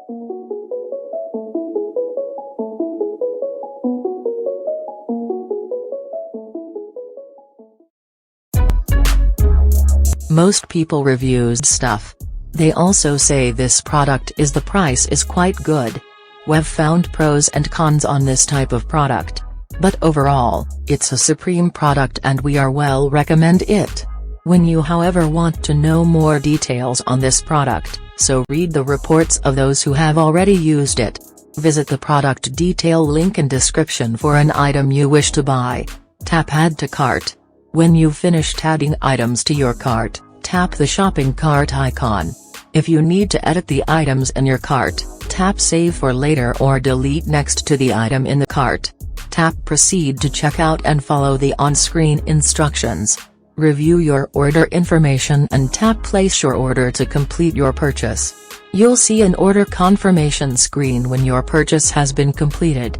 Most people reviews stuff. They also say this product is the price is quite good. We've found pros and cons on this type of product. But overall, it's a supreme product and we are well recommend it. When you however want to know more details on this product, so read the reports of those who have already used it. Visit the product detail link in description for an item you wish to buy. Tap add to cart. When you've finished adding items to your cart, tap the shopping cart icon. If you need to edit the items in your cart, tap save for later or delete next to the item in the cart. Tap proceed to checkout and follow the on-screen instructions. Review your order information and tap place your order to complete your purchase. You'll see an order confirmation screen when your purchase has been completed.